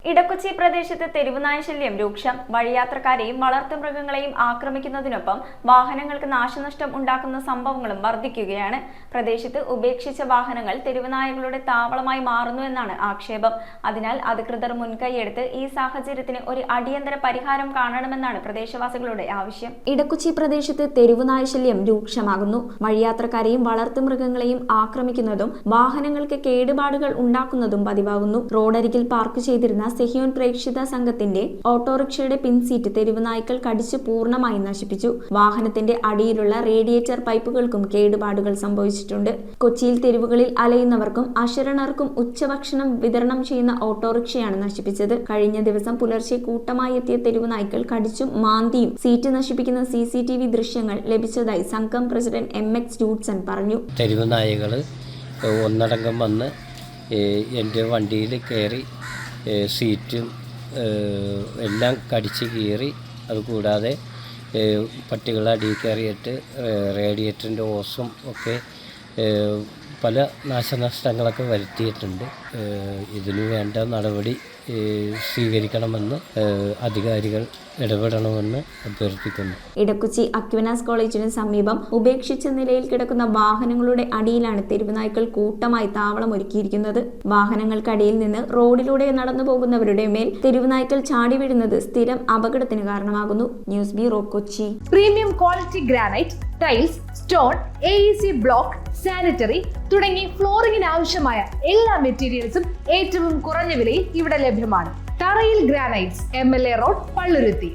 ഇടക്കൊച്ചി പ്രദേശത്ത് തെരുവുനായ ശല്യം രൂക്ഷം. വഴിയാത്രക്കാരെയും വളർത്തുമൃഗങ്ങളെയും ആക്രമിക്കുന്നതിനൊപ്പം വാഹനങ്ങൾക്ക് നാശനഷ്ടം ഉണ്ടാക്കുന്ന സംഭവങ്ങളും വർദ്ധിക്കുകയാണ്. പ്രദേശത്ത് ഉപേക്ഷിച്ച വാഹനങ്ങൾ തെരുവുനായകളുടെ താവളമായി മാറുന്നുവെന്നാണ് ആക്ഷേപം. അതിനാൽ അധികൃതർ മുൻകൈയെടുത്ത് ഈ സാഹചര്യത്തിന് ഒരു അടിയന്തര പരിഹാരം കാണണമെന്നാണ് പ്രദേശവാസികളുടെ ആവശ്യം. ഇടക്കൊച്ചി പ്രദേശത്ത് തെരുവുനായ ശല്യം രൂക്ഷമാകുന്നു. വഴിയാത്രക്കാരെയും വളർത്തുമൃഗങ്ങളെയും ആക്രമിക്കുന്നതും വാഹനങ്ങൾക്ക് കേടുപാടുകൾ ഉണ്ടാക്കുന്നതും പതിവാകുന്നു. റോഡരികിൽ പാർക്ക് ചെയ്തിരുന്ന സെഹിയോൻ പ്രേക്ഷിത സംഘത്തിന്റെ ഓട്ടോറിക്ഷയുടെ പിൻസീറ്റ് തെരുവുനായ്ക്കൾ കടിച്ച് പൂർണ്ണമായി നശിപ്പിച്ചു. വാഹനത്തിന്റെ അടിയിലുള്ള റേഡിയേറ്റർ പൈപ്പുകൾക്കും കേടുപാടുകൾ സംഭവിച്ചിട്ടുണ്ട്. കൊച്ചിയിൽ തെരുവുകളിൽ അലയുന്നവർക്കും അശരണർക്കും ഉച്ചഭക്ഷണം വിതരണം ചെയ്യുന്ന ഓട്ടോറിക്ഷയാണ് നശിപ്പിച്ചത്. കഴിഞ്ഞ ദിവസം പുലർച്ചെ കൂട്ടമായി എത്തിയ തെരുവുനായ്ക്കൾ കടിച്ചും മാന്തിയും സീറ്റ് നശിപ്പിക്കുന്ന CCTV ദൃശ്യങ്ങൾ ലഭിച്ചതായി സംഘം പ്രസിഡന്റ് MX ജൂഡ്സൺ പറഞ്ഞു. തെരുവുനായകൾ ഒന്നടങ്കം വന്ന് എൻ്റെ വണ്ടിയിൽ കയറി സീറ്റും എല്ലാം കടിച്ച് കീറി, അതുകൂടാതെ പട്ടികളെ അടിയിൽ കയറിയിട്ട് റേഡിയേറ്ററിൻ്റെ ഓസും ഒക്കെ പല നാശനഷ്ടങ്ങളൊക്കെ വരുത്തിയിട്ടുണ്ട്. ഇതിനു വേണ്ട നടപടി സ്വീകരിക്കണമെന്ന് അധികാരികൾ ഇടപെടണമെന്ന് അഭ്യർത്ഥിക്കുന്നു. ഇടക്കൊച്ചി അക്വിനാസ് കോളേജിന് സമീപം ഉപേക്ഷിച്ച നിലയിൽ കിടക്കുന്ന വാഹനങ്ങളുടെ അടിയിലാണ് തെരുവുനായ്ക്കൾ കൂട്ടമായി താവളമൊരുക്കിയിരിക്കുന്നത്. വാഹനങ്ങൾക്കടിയിൽ നിന്ന് റോഡിലൂടെ നടന്നു പോകുന്നവരുടെ മേൽ തെരുവുനായ്ക്കൾ ചാടി വീഴുന്നത് സ്ഥിരം അപകടത്തിന് കാരണമാകുന്നു. News bureau, Kochi. Premium quality granite, tiles, stone, AEC block, sanitary തുടങ്ങി ഫ്ലോറിംഗിന് ആവശ്യമായ എല്ലാ മെറ്റീരിയൽസും ഏറ്റവും കുറഞ്ഞ വിലയിൽ ഇവിടെ ലഭ്യമാണ്. തറയിൽ ഗ്രാനൈറ്റ്സ്, MLA റോഡ്, പള്ളുരുത്തി.